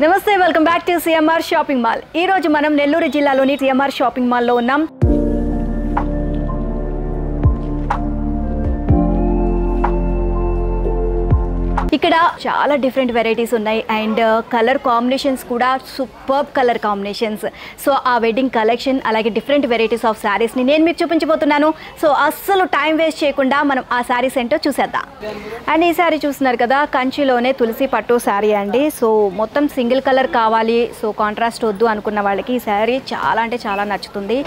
నమస్తే welcome back to CMR shopping mall. ఈ రోజు మనం నెల్లూరు జిల్లాలోని సిఎంఆర్ షాపింగ్ మాల్లో ఉన్నాం. ఇక్కడ చాలా డిఫరెంట్ వెరైటీస్ ఉన్నాయి అండ్ కలర్ కాంబినేషన్స్ కూడా సూపర్బ్ కలర్ కాంబినేషన్స్. సో ఆ వెడ్డింగ్ కలెక్షన్ అలాగే డిఫరెంట్ వెరైటీస్ ఆఫ్ శారీస్ని నేను మీకు చూపించబోతున్నాను. సో అస్సలు టైం వేస్ట్ చేయకుండా మనం ఆ శారీస్ ఏంటో చూసేద్దాం. అండ్ ఈ శారీ చూస్తున్నారు కదా, కంచిలోనే తులసి పట్టు శారీ అండి. సో మొత్తం సింగిల్ కలర్ కావాలి, సో కాంట్రాస్ట్ వద్దు అనుకున్న వాళ్ళకి ఈ శారీ చాలా అంటే చాలా నచ్చుతుంది.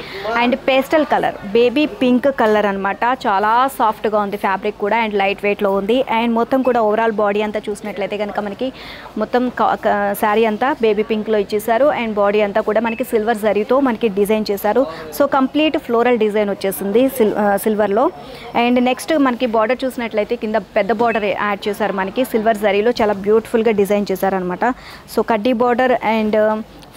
And pastel colour, baby pink colour అనమాట. చాలా సాఫ్ట్గా ఉంది ఫ్యాబ్రిక్ కూడా అండ్ లైట్ వెయిట్లో ఉంది. అండ్ మొత్తం కూడా ఓవరాల్ బాడీ అంతా చూసినట్లయితే కనుక మనకి మొత్తం శారీ అంతా బేబీ పింక్లో ఇచ్చేసారు అండ్ బాడీ అంతా కూడా మనకి సిల్వర్ జరీతో మనకి డిజైన్ చేశారు. సో కంప్లీట్ ఫ్లోరల్ డిజైన్ వచ్చేసింది సిల్వర్లో. అండ్ నెక్స్ట్ మనకి బార్డర్ చూసినట్లయితే కింద పెద్ద బార్డర్ యాడ్ చేశారు, మనకి సిల్వర్ జరీలో చాలా బ్యూటిఫుల్గా డిజైన్ చేశారనమాట. సో కడ్డీ బార్డర్ అండ్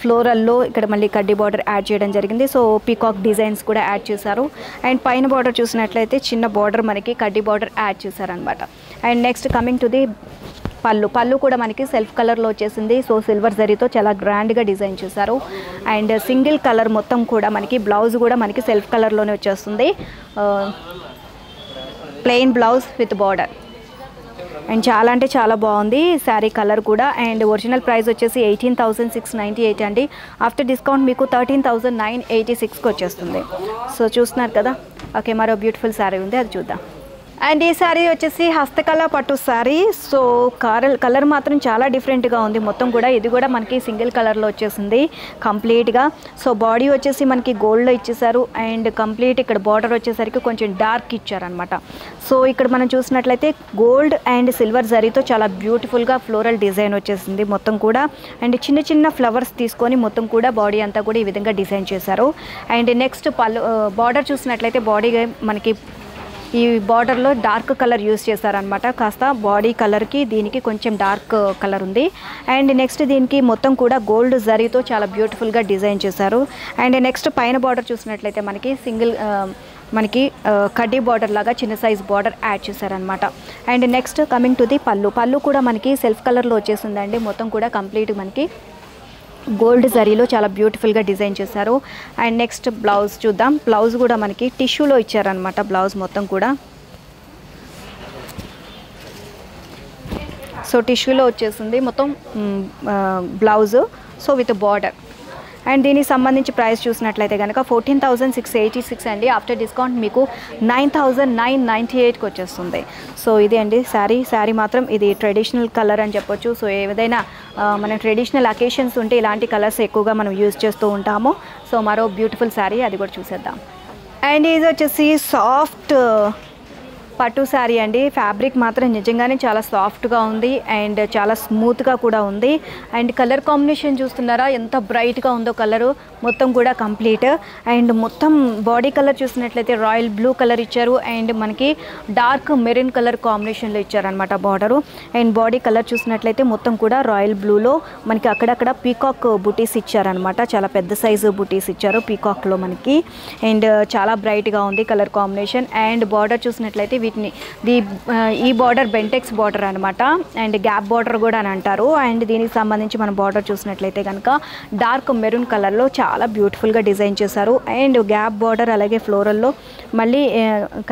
ఫ్లోరల్లో ఇక్కడ మళ్ళీ కడ్డీ బార్డర్ యాడ్ చేయడం జరిగింది. సో పీకాక్ డిజైన్స్ కూడా యాడ్ చేశారు. అండ్ పైన బార్డర్ చూసినట్లయితే చిన్న బార్డర్ మనకి కడ్డీ బార్డర్ యాడ్ చేశారనమాట. And next coming to the పళ్ళు కూడా మనకి సెల్ఫ్ కలర్లో వచ్చేసింది. సో సిల్వర్ జరీతో చాలా గ్రాండ్గా డిజైన్ చేశారు. అండ్ సింగిల్ కలర్ మొత్తం కూడా మనకి బ్లౌజ్ కూడా మనకి సెల్ఫ్ కలర్లోనే వచ్చేస్తుంది. Plain blouse with border and చాలా అంటే చాలా బాగుంది శారీ కలర్ కూడా. అండ్ ఒరిజినల్ ప్రైస్ వచ్చేసి 18,698 అండి. ఆఫ్టర్ డిస్కౌంట్ మీకు 13,986కి వచ్చేస్తుంది. సో చూస్తున్నారు కదా, ఓకే మరో బ్యూటిఫుల్ శారీ ఉంది, అది చూద్దాం. అండ్ ఈ శారీ వచ్చేసి హస్తకళ పట్టు శారీ. సో కలర్ మాత్రం చాలా డిఫరెంట్గా ఉంది మొత్తం కూడా. ఇది కూడా మనకి సింగిల్ కలర్లో వచ్చేసింది కంప్లీట్గా. సో బాడీ వచ్చేసి మనకి గోల్డ్లో ఇచ్చేసారు అండ్ కంప్లీట్ ఇక్కడ బార్డర్ వచ్చేసరికి కొంచెం డార్క్ ఇచ్చారనమాట. సో ఇక్కడ మనం చూసినట్లయితే గోల్డ్ అండ్ సిల్వర్ జరీతో చాలా బ్యూటిఫుల్గా ఫ్లోరల్ డిజైన్ వచ్చేసింది మొత్తం కూడా. అండ్ చిన్న చిన్న ఫ్లవర్స్ తీసుకొని మొత్తం కూడా బాడీ అంతా కూడా ఈ విధంగా డిజైన్ చేశారు. అండ్ నెక్స్ట్ బార్డర్ చూసినట్లయితే బాడీ మనకి ఈ బార్డర్లో డార్క్ కలర్ యూస్ చేశారనమాట. కాస్త బాడీ కలర్కి దీనికి కొంచెం డార్క్ కలర్ ఉంది. అండ్ నెక్స్ట్ దీనికి మొత్తం కూడా గోల్డ్ జరీతో చాలా బ్యూటిఫుల్గా డిజైన్ చేశారు. అండ్ నెక్స్ట్ పైన బార్డర్ చూసినట్లయితే మనకి మనకి కడ్డీ బార్డర్ లాగా చిన్న సైజ్ బార్డర్ యాడ్ చేశారనమాట. And next coming to the పళ్ళు కూడా మనకి సెల్ఫ్ కలర్లో వచ్చేసిందండి. మొత్తం కూడా కంప్లీట్ మనకి గోల్డ్ జరీలో చాలా బ్యూటిఫుల్గా డిజైన్ చేశారు. అండ్ నెక్స్ట్ బ్లౌజ్ చూద్దాం. బ్లౌజ్ కూడా మనకి టిష్యూలో ఇచ్చారనమాట. బ్లౌజ్ మొత్తం కూడా సో టిష్యూలో వచ్చేసింది మొత్తం blouse, so with border. And దీనికి సంబంధించి ప్రైస్ చూసినట్లయితే కనుక 14,686 అండి. ఆఫ్టర్ డిస్కౌంట్ మీకు 9,998కి వచ్చేస్తుంది. సో ఇది అండి శారీ మాత్రం ఇది ట్రెడిషనల్ కలర్ అని చెప్పొచ్చు. సో ఏదైనా మన ట్రెడిషనల్ అకేషన్స్ ఉంటే ఇలాంటి కలర్స్ ఎక్కువగా మనం యూజ్ చేస్తూ ఉంటాము. సో మరో బ్యూటిఫుల్ శారీ, అది కూడా చూసేద్దాం. అండ్ ఇది వచ్చేసి సాఫ్ట్ పట్టు శారీ అండి. ఫ్యాబ్రిక్ మాత్రం నిజంగానే చాలా సాఫ్ట్గా ఉంది అండ్ చాలా స్మూత్గా కూడా ఉంది. అండ్ కలర్ కాంబినేషన్ చూస్తున్నారా ఎంత బ్రైట్గా ఉందో కలరు మొత్తం కూడా కంప్లీట్. అండ్ మొత్తం బాడీ కలర్ చూసినట్లయితే రాయల్ బ్లూ కలర్ ఇచ్చారు అండ్ మనకి డార్క్ మెరూన్ కలర్ కాంబినేషన్లో ఇచ్చారనమాట బార్డరు. అండ్ బాడీ కలర్ చూసినట్లయితే మొత్తం కూడా రాయల్ బ్లూలో మనకి అక్కడక్కడ పీకాక్ బుటీస్ ఇచ్చారనమాట. చాలా పెద్ద సైజు బుటీస్ ఇచ్చారు పీకాక్లో మనకి. అండ్ చాలా బ్రైట్గా ఉంది కలర్ కాంబినేషన్. అండ్ బార్డర్ చూసినట్లయితే ఈ బార్డర్ బెంటెక్స్ బార్డర్ అనమాట. అండ్ గ్యాప్ బార్డర్ కూడా అని అంటారు. అండ్ దీనికి సంబంధించి మన బార్డర్ చూసినట్లయితే కనుక డార్క్ మెరూన్ కలర్లో చాలా బ్యూటిఫుల్గా డిజైన్ చేశారు. అండ్ గ్యాప్ బార్డర్ అలాగే ఫ్లోరల్లో మళ్ళీ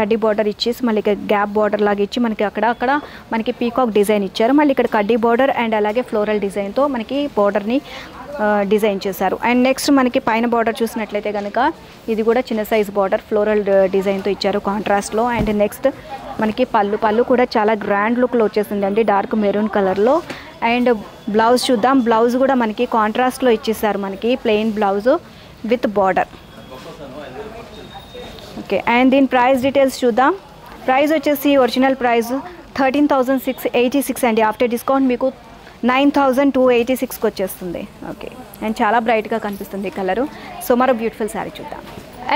కడ్డీ బార్డర్ ఇచ్చేసి మళ్ళీ గ్యాప్ బార్డర్ లాగా ఇచ్చి మనకి అక్కడ మనకి పీకాక్ డిజైన్ ఇచ్చారు. మళ్ళీ ఇక్కడ కడ్డీ బార్డర్ అండ్ అలాగే ఫ్లోరల్ డిజైన్తో మనకి బార్డర్ని డిజైన్ చేశారు. అండ్ నెక్స్ట్ మనకి పైన బార్డర్ చూసినట్లయితే కనుక ఇది కూడా చిన్న సైజ్ బార్డర్ ఫ్లోరల్ డిజైన్తో ఇచ్చారు కాంట్రాస్ట్లో. అండ్ నెక్స్ట్ మనకి పళ్ళు కూడా చాలా గ్రాండ్ లుక్లో వచ్చేసింది అండి, డార్క్ మెరూన్ కలర్లో. అండ్ బ్లౌజ్ చూద్దాం. బ్లౌజ్ కూడా మనకి కాంట్రాస్ట్లో ఇచ్చేసారు, మనకి plain blouse with border. Okay, and దీని ప్రైస్ డీటెయిల్స్ చూద్దాం. ప్రైస్ వచ్చేసి ఒరిజినల్ ప్రైస్ 13,686 అండి. ఆఫ్టర్ డిస్కౌంట్ మీకు 9,286కి వచ్చేస్తుంది. ఓకే, అండ్ చాలా బ్రైట్గా కనిపిస్తుంది కలరు. సో మరో బ్యూటిఫుల్ శారీ చూద్దాం.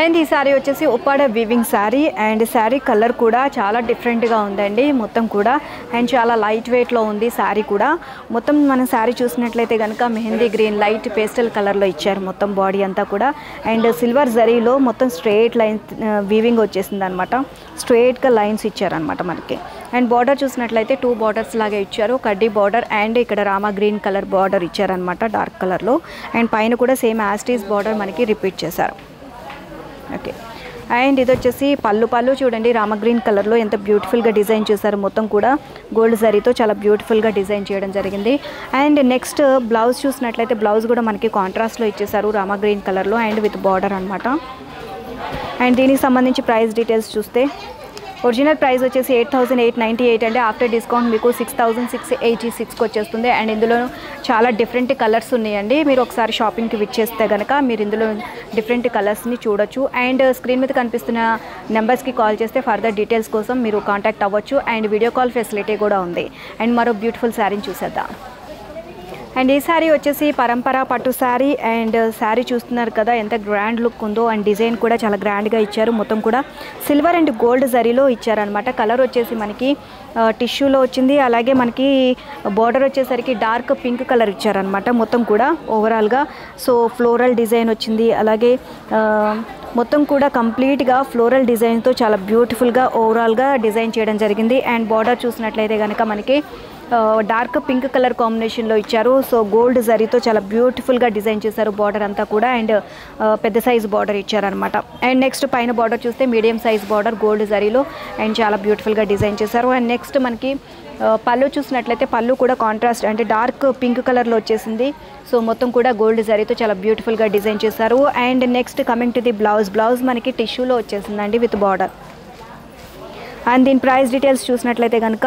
అండ్ ఈ శారీ వచ్చేసి Uppada weaving sari. And sari colour కూడా చాలా డిఫరెంట్గా ఉందండి మొత్తం కూడా. అండ్ చాలా లైట్ వెయిట్లో ఉంది శారీ కూడా. మొత్తం మనం శారీ చూసినట్లయితే కనుక మెహందీ గ్రీన్ లైట్ పేస్టల్ కలర్లో ఇచ్చారు మొత్తం బాడీ అంతా కూడా. అండ్ సిల్వర్ జరీలో మొత్తం స్ట్రైట్ లైన్ వీవింగ్ వచ్చేసింది అనమాట. స్ట్రైట్గా లైన్స్ ఇచ్చారనమాట మనకి. అండ్ బార్డర్ చూసినట్లయితే 2 బార్డర్స్ లాగా ఇచ్చారు, కడ్డీ బార్డర్ అండ్ ఇక్కడ రామా గ్రీన్ కలర్ బార్డర్ ఇచ్చారనమాట డార్క్ కలర్లో. అండ్ పైన కూడా సేమ్ యాస్టీస్ బార్డర్ మనకి రిపీట్ చేశారు. ఓకే, అండ్ ఇది వచ్చేసి పళ్ళు చూడండి రామా గ్రీన్ కలర్లో ఎంత బ్యూటిఫుల్గా డిజైన్ చేశారు, మొత్తం కూడా గోల్డ్ జరీతో చాలా బ్యూటిఫుల్గా డిజైన్ చేయడం జరిగింది. అండ్ నెక్స్ట్ బ్లౌజ్ చూసినట్లయితే బ్లౌజ్ కూడా మనకి కాంట్రాస్ట్లో ఇచ్చేసారు రామా గ్రీన్ కలర్లో అండ్ విత్ బార్డర్ అనమాట. అండ్ దీనికి సంబంధించి ప్రైస్ డీటెయిల్స్ చూస్తే ఒరిజినల్ ప్రైస్ వచ్చేసి 8,898 అండి. ఆఫ్టర్ డిస్కౌంట్ మీకు 6,686కి వచ్చేస్తుంది. అండ్ ఇందులో చాలా డిఫరెంట్ కలర్స్ ఉన్నాయండి. మీరు ఒకసారి షాపింగ్కి విచ్చేస్తే కనుక మీరు ఇందులో డిఫరెంట్ కలర్స్ని చూడొచ్చు. అండ్ స్క్రీన్ మీద కనిపిస్తున్న నెంబర్స్కి కాల్ చేస్తే ఫర్దర్ డీటెయిల్స్ కోసం మీరు కాంటాక్ట్ అవ్వచ్చు. అండ్ వీడియో కాల్ ఫెసిలిటీ కూడా ఉంది. అండ్ మరో బ్యూటిఫుల్ శారీని చూసేద్దాం. అండ్ ఈ శారీ వచ్చేసి పరంపర పట్టు శారీ. అండ్ శారీ చూస్తున్నారు కదా ఎంత గ్రాండ్ లుక్ ఉందో. అండ్ డిజైన్ కూడా చాలా గ్రాండ్గా ఇచ్చారు, మొత్తం కూడా సిల్వర్ అండ్ గోల్డ్ జరీలో ఇచ్చారనమాట. కలర్ వచ్చేసి మనకి టిష్యూలో వచ్చింది, అలాగే మనకి బార్డర్ వచ్చేసరికి డార్క్ పింక్ కలర్ ఇచ్చారనమాట మొత్తం కూడా ఓవరాల్గా. సో ఫ్లోరల్ డిజైన్ వచ్చింది, అలాగే మొత్తం కూడా కంప్లీట్గా ఫ్లోరల్ డిజైన్తో చాలా బ్యూటిఫుల్గా ఓవరాల్గా డిజైన్ చేయడం జరిగింది. అండ్ బార్డర్ చూసినట్లయితే కనుక మనకి డార్క్ పింక్ కలర్ కాంబినేషన్లో ఇచ్చారు. సో గోల్డ్ జరీతో చాలా బ్యూటిఫుల్గా డిజైన్ చేశారు బార్డర్ అంతా కూడా. అండ్ పెద్ద సైజ్ బార్డర్ ఇచ్చారనమాట. అండ్ నెక్స్ట్ పైన బార్డర్ చూస్తే మీడియం సైజ్ బార్డర్ గోల్డ్ జరీలో అండ్ చాలా బ్యూటిఫుల్గా డిజైన్ చేశారు. అండ్ నెక్స్ట్ మనకి పళ్ళు చూసినట్లయితే పళ్ళు కూడా కాంట్రాస్ట్ అంటే డార్క్ పింక్ కలర్లో వచ్చేసింది. సో మొత్తం కూడా గోల్డ్ జరీతో చాలా బ్యూటిఫుల్గా డిజైన్ చేశారు. And next coming to the blouse మనకి టిష్యూలో వచ్చేసిందండి విత్ బార్డర్. అండ్ దీని ప్రైస్ డీటెయిల్స్ చూసినట్లయితే కనుక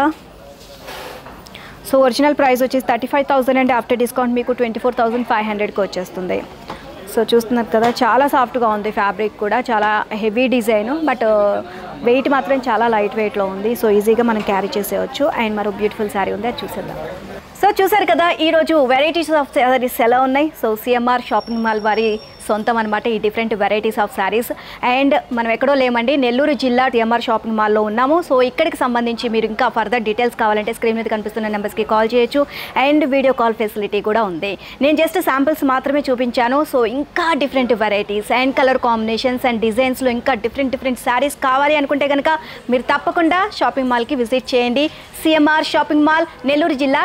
సో ఒరిజినల్ ప్రైస్ వచ్చేసి 35,000 అండ్ ఆఫ్టర్ డిస్కౌంట్ మీకు 24,500కి వచ్చేస్తుంది. సో చూస్తున్నారు కదా చాలా సాఫ్ట్గా ఉంది, ఫ్యాబ్రిక్ కూడా చాలా హెవీ డిజైన్, బట్ వెయిట్ మాత్రం చాలా లైట్ వెయిట్లో ఉంది. సో ఈజీగా మనం క్యారీ చేసేయచ్చు. అండ్ మరో బ్యూటిఫుల్ శారీ ఉంది, అది చూసేద్దాం. సో చూసారు కదా ఈరోజు వెరైటీస్ ఆఫ్ శారీస్ ఎలా ఉన్నాయి. సో సిఎంఆర్ షాపింగ్ మాల్ వారి సొంతం అనమాట ఈ different varieties of saris. And మనం ఎక్కడో లేమండి, నెల్లూరు జిల్లా సిఎంఆర్ షాపింగ్ మాల్లో ఉన్నాము. సో ఇక్కడికి సంబంధించి మీరు ఇంకా ఫర్దర్ డీటెయిల్స్ కావాలంటే స్క్రీన్ మీద కనిపిస్తున్న నెంబర్స్కి కాల్ చేయొచ్చు. అండ్ వీడియో కాల్ ఫెసిలిటీ కూడా ఉంది. నేను జస్ట్ శాంపిల్స్ మాత్రమే చూపించాను. సో ఇంకా different varieties and colour combinations and డిజైన్స్లో ఇంకా డిఫరెంట్ శారీస్ కావాలి అనుకుంటే కనుక మీరు తప్పకుండా షాపింగ్ మాల్కి విజిట్ చేయండి. సిఎంఆర్ షాపింగ్ మాల్, నెల్లూరు జిల్లా.